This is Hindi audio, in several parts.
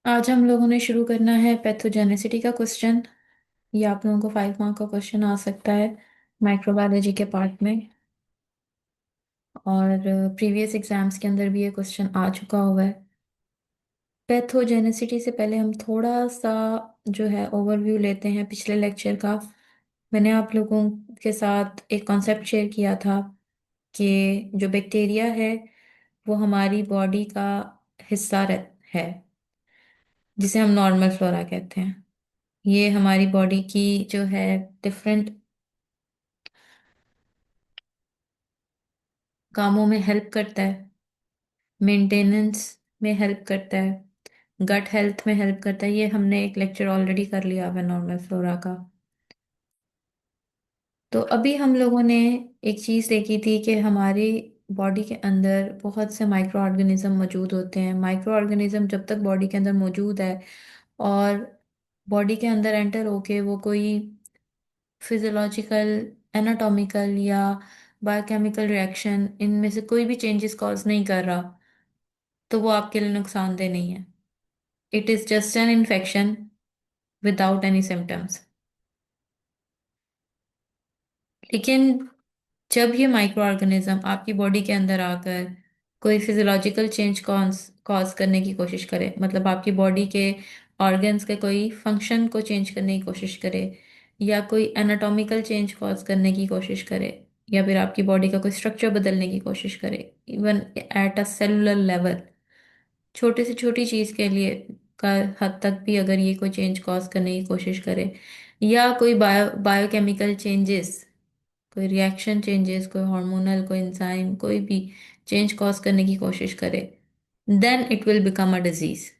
आज हम लोगों ने शुरू करना है पैथोजेनेसिटी का क्वेश्चन। ये आप लोगों को 5 मार्क का क्वेश्चन आ सकता है माइक्रोबायोलॉजी के पार्ट में। और प्रीवियस एग्जाम्स के अंदर भी ये क्वेश्चन आ चुका हुआ है। पैथोजेनेसिटी से पहले हम थोड़ा सा जो है ओवरव्यू लेते हैं पिछले लेक्चर का। मैंने आप लोगों के साथ एक कॉन्सेप्ट शेयर किया था कि जो बैक्टीरिया है वो हमारी बॉडी का है, जिसे हम नॉर्मल फ्लोरा कहते हैं। ये हमारी बॉडी की जो है डिफरेंट कामों में हेल्प करता है। मेंटेनेंस में हेल्प करता है, गट हेल्थ में हेल्प करता है। ये हमने एक लेक्चर ऑलरेडी कर लिया है नॉर्मल फ्लोरा का। तो अभी हम लोगों ने एक चीज़ देखी थी कि हमारी बॉडी के अंदर बहुत से माइक्रो ऑर्गेनिज्म मौजूद होते हैं। माइक्रो ऑर्गेनिज्म जब तक बॉडी के अंदर मौजूद है और बॉडी के अंदर एंटर होके वो कोई फिजियोलॉजिकल, एनाटॉमिकल या बायोकेमिकल रिएक्शन इनमें से कोई भी चेंजेस कॉज नहीं कर रहा, तो वो आपके लिए नुकसानदेह नहीं है। It is just an infection without any symptoms. लेकिन जब ये माइक्रो ऑर्गेनिज्म आपकी बॉडी के अंदर आकर कोई फिजियोलॉजिकल चेंज कॉज कॉज करने की कोशिश करे, मतलब आपकी बॉडी के ऑर्गन्स के कोई फंक्शन को चेंज करने की कोशिश करे, या कोई एनाटॉमिकल चेंज कॉज करने की कोशिश करे, या फिर आपकी बॉडी का कोई स्ट्रक्चर बदलने की कोशिश करे, even at a cellular level, छोटे से छोटी चीज के लिए का हद तक भी अगर ये कोई चेंज कॉज करने की कोशिश करे, या कोई बायोकेमिकल चेंजेस, कोई रिएक्शन चेंजेस, कोई हार्मोनल, कोई एंजाइम, कोई भी चेंज कॉज करने की कोशिश करे, then it will become a disease.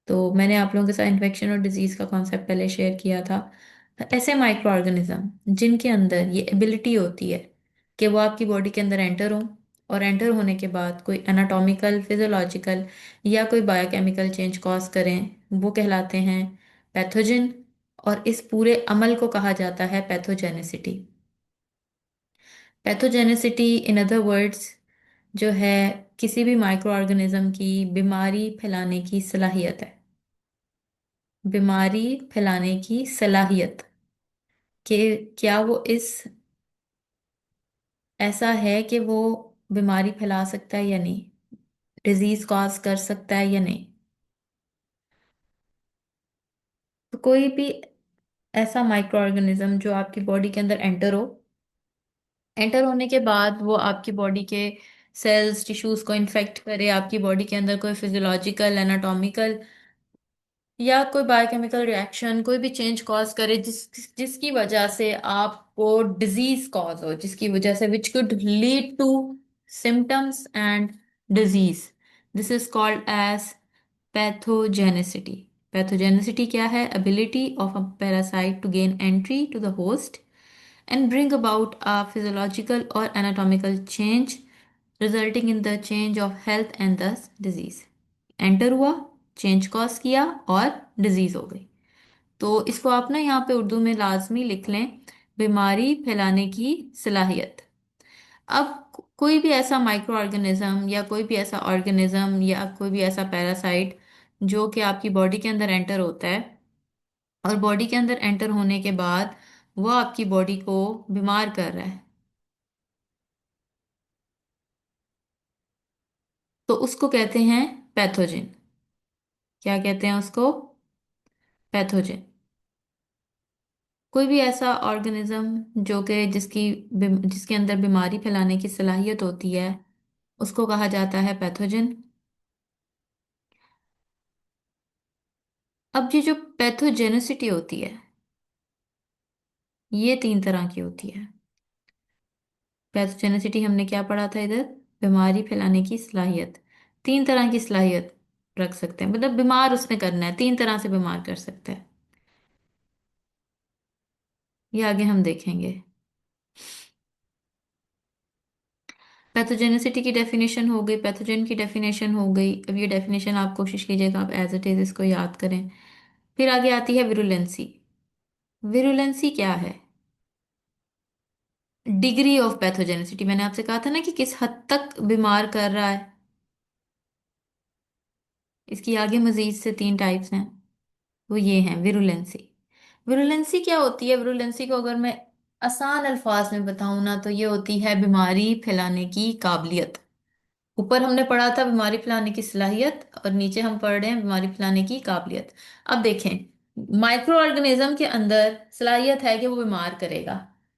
तो मैंने आप लोगों के साथ इन्फेक्शन और डिजीज का कॉन्सेप्ट पहले शेयर किया था। ऐसे माइक्रो ऑर्गेनिज्म जिनके अंदर ये एबिलिटी होती है कि वो आपकी बॉडी के अंदर एंटर हो, और एंटर होने के बाद कोई एनाटॉमिकल, फिजियोलॉजिकल या कोई बायोकेमिकल चेंज कॉज करें, वो कहलाते हैं पैथोजन। और इस पूरे अमल को कहा जाता है pathogenicity. Pathogenicity in other words जो है किसी भी माइक्रो ऑर्गेनिज्म की बीमारी फैलाने की सलाहियत है। बीमारी फैलाने की सलाहियत कि क्या वो इस ऐसा है कि वो बीमारी फैला सकता है या नहीं, डिजीज कॉज कर सकता है या नहीं। तो कोई भी ऐसा माइक्रो ऑर्गेनिज्म जो आपकी बॉडी के अंदर एंटर होने के बाद वो आपकी बॉडी के सेल्स, टिश्यूज को इन्फेक्ट करे, आपकी बॉडी के अंदर कोई फिजियोलॉजिकल, एनाटॉमिकल या कोई बायोकेमिकल रिएक्शन, कोई भी चेंज कॉज करे जिसकी वजह से आपको डिजीज कॉज हो, जिसकी वजह से which could lead to symptoms and disease. This is called as pathogenicity. Pathogenicity क्या है? Ability of a parasite to gain entry to the host and bring about a physiological or anatomical change resulting in the change of health and thus disease। Enter हुआ, चेंज कॉज किया और डिजीज हो गई। तो इसको आप ना यहाँ पे उर्दू में लाजमी लिख लें, बीमारी फैलाने की सलाहियत। अब कोई भी ऐसा माइक्रो ऑर्गेनिज्म या कोई भी ऐसा ऑर्गेनिज्म या कोई भी ऐसा पैरासाइट जो कि आपकी बॉडी के अंदर एंटर होता है, और बॉडी के अंदर एंटर होने के बाद वो आपकी बॉडी को बीमार कर रहा है, तो उसको कहते हैं पैथोजन। क्या कहते हैं उसको? पैथोजन। कोई भी ऐसा ऑर्गेनिज्म जो कि जिसके अंदर बीमारी फैलाने की सलाहियत होती है, उसको कहा जाता है पैथोजन। अब ये जो पैथोजेनेसिटी होती है, ये 3 तरह की होती है। पैथोजेनेसिटी हमने क्या पढ़ा था इधर? बीमारी फैलाने की सलाहियत। 3 तरह की सलाहियत रख सकते हैं, मतलब बीमार उसने करना है, 3 तरह से बीमार कर सकता है। ये आगे हम देखेंगे। पैथोजेनिसिटी की डेफिनेशन हो गई, पैथोजन की डेफिनेशन हो गई। अब ये डेफिनेशन आप कोशिश कीजिएगा आप एज इट इज इसको याद करें। फिर आगे आती है विरुलेंसी। विरुलेंसी क्या है? Degree of pathogenicity. मैंने आपसे कहा था ना कि किस हद तक बीमार कर रहा है। इसकी आगे मजीद से तीन टाइप्स हैं। वो ये हैं विरुलेंसी। विरुलेंसी क्या होती है? विरुलेंसी को अगर मैं आसान अल्फाज में बताऊं ना, तो ये होती है बीमारी फैलाने की काबिलियत। ऊपर हमने पढ़ा था बीमारी फैलाने की सलाहियत, और नीचे हम पढ़ रहे हैं बीमारी फैलाने की काबिलियत। अब देखें, माइक्रो ऑर्गेनिज्म के अंदर सलाहियत है कि वो बीमार करेगा।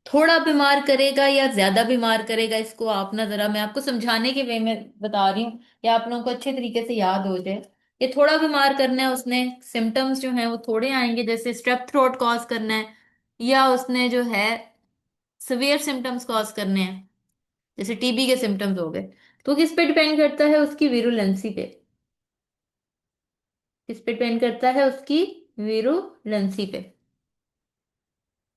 थोड़ा बीमार करेगा या ज्यादा बीमार करेगा, इसको आप ना जरा, मैं आपको समझाने के वे में बता रही हूँ, या आप लोगों को अच्छे तरीके से याद हो जाए। ये थोड़ा बीमार करना है उसने, सिम्टम्स जो हैं वो थोड़े आएंगे, जैसे स्ट्रेप थ्रोट कॉज करना है, या उसने जो है सिवियर सिम्टम्स कॉज करने हैं, जैसे टीबी के सिम्टम्स हो गए। तो किस पे डिपेंड करता है? उसकी वीरुलेंसी पे। किस पे डिपेंड करता है? उसकी वीरुलेंसी पे।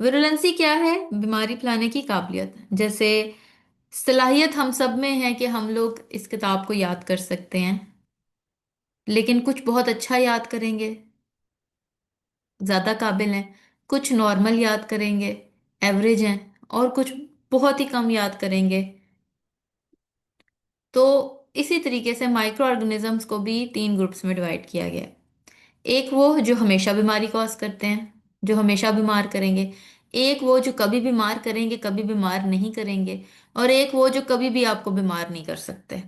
वीरुलेंसी क्या है? बीमारी फैलाने की काबिलियत। जैसे सलाहियत हम सब में है कि हम लोग इस किताब को याद कर सकते हैं, लेकिन कुछ बहुत अच्छा याद करेंगे, ज्यादा काबिल हैं। कुछ नॉर्मल याद करेंगे, एवरेज हैं। और कुछ बहुत ही कम याद करेंगे। तो इसी तरीके से माइक्रो ऑर्गेनिजम्स को भी तीन ग्रुप्स में डिवाइड किया गया है। एक वो जो हमेशा बीमारी कॉज करते हैं, जो हमेशा बीमार करेंगे। एक वो जो कभी बीमार करेंगे, कभी बीमार नहीं करेंगे। और एक वो जो कभी भी आपको बीमार नहीं कर सकते।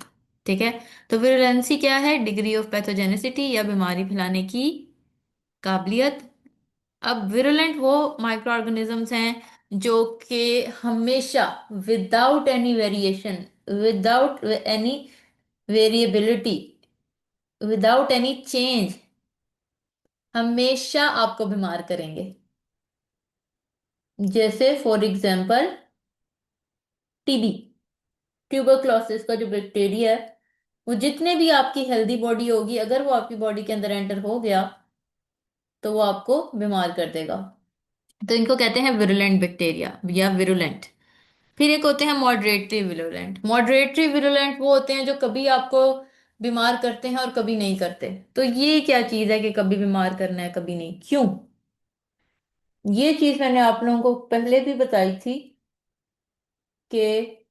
ठीक है? तो विरुलेंसी क्या है? डिग्री ऑफ पैथोजेनिसिटी, या बीमारी फैलाने की काबिलियत। अब विरुलेंट वो माइक्रो ऑर्गेनिजम्स हैं जो कि हमेशा, without any variation, without any variability, without any change, हमेशा आपको बीमार करेंगे। जैसे फॉर एग्जाम्पल टीबी, ट्यूबरक्लोसिस का जो बैक्टीरिया है, वो जितने भी आपकी हेल्दी बॉडी होगी, अगर वो आपकी बॉडी के अंदर एंटर हो गया तो वो आपको बीमार कर देगा। तो इनको कहते हैं विरुलेंट बैक्टीरिया या विरुलेंट। फिर एक होते हैं मॉडरेटरी विरुलेंट। मॉडरेटरी विरुलेंट वो होते हैं जो कभी आपको बीमार करते हैं और कभी नहीं करते। तो ये क्या चीज है कि कभी बीमार करना है कभी नहीं? क्यों? ये चीज मैंने आप लोगों को पहले भी बताई थी कि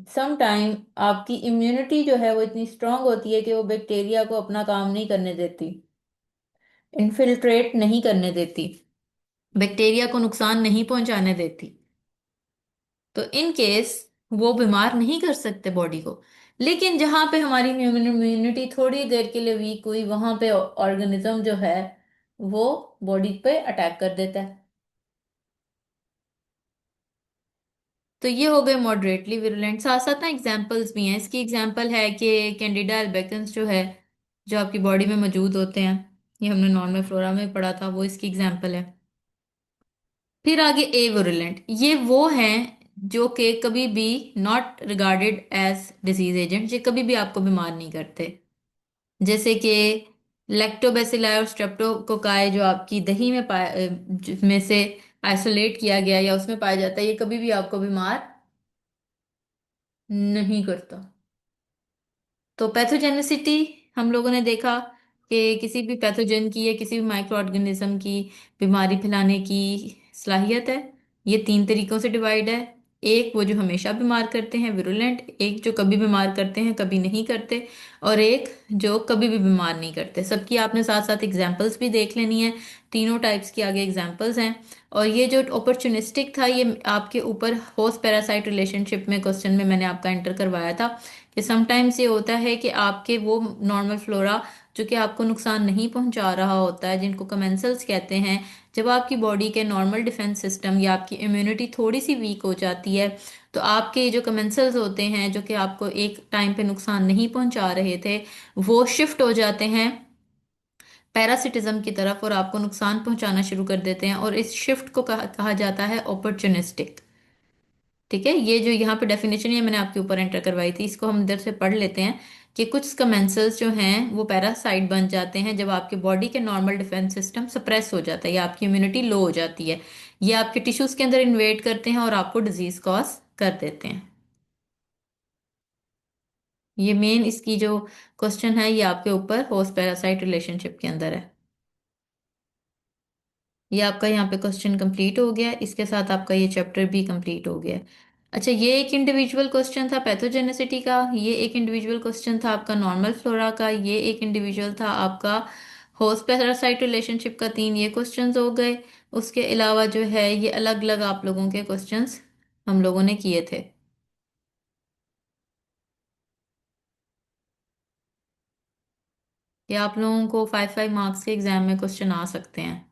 सम टाइम आपकी इम्यूनिटी जो है वो इतनी स्ट्रांग होती है कि वो बैक्टीरिया को अपना काम नहीं करने देती, इन्फिल्ट्रेट नहीं करने देती, बैक्टीरिया को नुकसान नहीं पहुंचाने देती। तो इन केस वो बीमार नहीं कर सकते बॉडी को। लेकिन जहां पे हमारी इम्यूनिटी थोड़ी देर के लिए वीक हुई, वहां पे ऑर्गेनिज्म जो है वो बॉडी पे अटैक कर देता है। तो ये हो गए मॉडरेटली विरुलेंट। साथ साथ ना एग्जाम्पल्स भी हैं इसकी। एग्जाम्पल है कि कैंडिडा अल्बिकेंस जो है, जो आपकी बॉडी में मौजूद होते हैं, ये हमने नॉर्मल फ्लोरा में पढ़ा था, वो इसकी एग्जाम्पल है। फिर आगे ए विरुलेंट, ये वो हैं जो कि कभी भी not regarded as disease agent, ये कभी भी आपको बीमार नहीं करते। जैसे कि लैक्टोबैसिलाई और स्ट्रेप्टोकोकाई, जो आपकी दही में जिसमें से आइसोलेट किया गया या उसमें पाया जाता है, ये कभी भी आपको बीमार नहीं करता। तो पैथोजेनिसिटी, हम लोगों ने देखा कि किसी भी पैथोजन की या किसी भी माइक्रो ऑर्गेनिज्म की बीमारी फैलाने की सलाहियत है। ये तीन तरीकों से डिवाइड है। एक वो जो हमेशा बीमार करते हैं, विरुलेंट। एक जो कभी बीमार करते हैं कभी नहीं करते। और एक जो कभी भी बीमार नहीं करते। सबकी आपने साथ साथ एग्जाम्पल्स भी देख लेनी है। तीनों टाइप्स की आगे एग्जाम्पल्स हैं। और ये जो अपॉर्चुनिस्टिक था, ये आपके ऊपर होस्ट पैरासाइट रिलेशनशिप में क्वेश्चन में मैंने आपका एंटर करवाया था कि समटाइम्स ये होता है कि आपके वो नॉर्मल फ्लोरा जो कि आपको नुकसान नहीं पहुंचा रहा होता है, जिनको कमेंसल्स कहते हैं, जब आपकी बॉडी के नॉर्मल डिफेंस सिस्टम या आपकी इम्यूनिटी थोड़ी सी वीक हो जाती है, तो आपके ये जो कमेंसल्स होते हैं जो कि आपको एक टाइम पे नुकसान नहीं पहुंचा रहे थे, वो शिफ्ट हो जाते हैं पैरासिटिज्म की तरफ और आपको नुकसान पहुंचाना शुरू कर देते हैं। और इस शिफ्ट को कहा जाता है अपॉर्चुनिस्टिक। ठीक है? ये जो यहाँ पे डेफिनेशन है मैंने आपके ऊपर एंटर करवाई थी, इसको हम इधर से पढ़ लेते हैं कि कुछ कमेंसल्स जो हैं वो पैरासाइट बन जाते हैं जब आपके बॉडी के नॉर्मल डिफेंस सिस्टम सप्रेस हो जाता है या आपकी इम्यूनिटी लो हो जाती है। ये आपके टिश्यूज के अंदर इन्वेट करते हैं और आपको डिजीज कॉज कर देते हैं। ये मेन इसकी जो क्वेश्चन है, ये आपके ऊपर होस्ट पैरासाइट रिलेशनशिप के अंदर है। ये आपका यहाँ पे क्वेश्चन कंप्लीट हो गया, इसके साथ आपका ये चैप्टर भी कंप्लीट हो गया। अच्छा, ये एक इंडिविजुअल क्वेश्चन था पैथोजेनेसिटी का, ये एक इंडिविजुअल क्वेश्चन था आपका नॉर्मल फ्लोरा का, ये एक इंडिविजुअल था आपका होस्ट पैरासाइट रिलेशनशिप का। तीन ये क्वेश्चंस हो गए। उसके अलावा जो है ये अलग अलग आप लोगों के क्वेश्चंस हम लोगों ने किए थे। ये आप लोगों को 5 5 मार्क्स के एग्जाम में क्वेश्चन आ सकते हैं।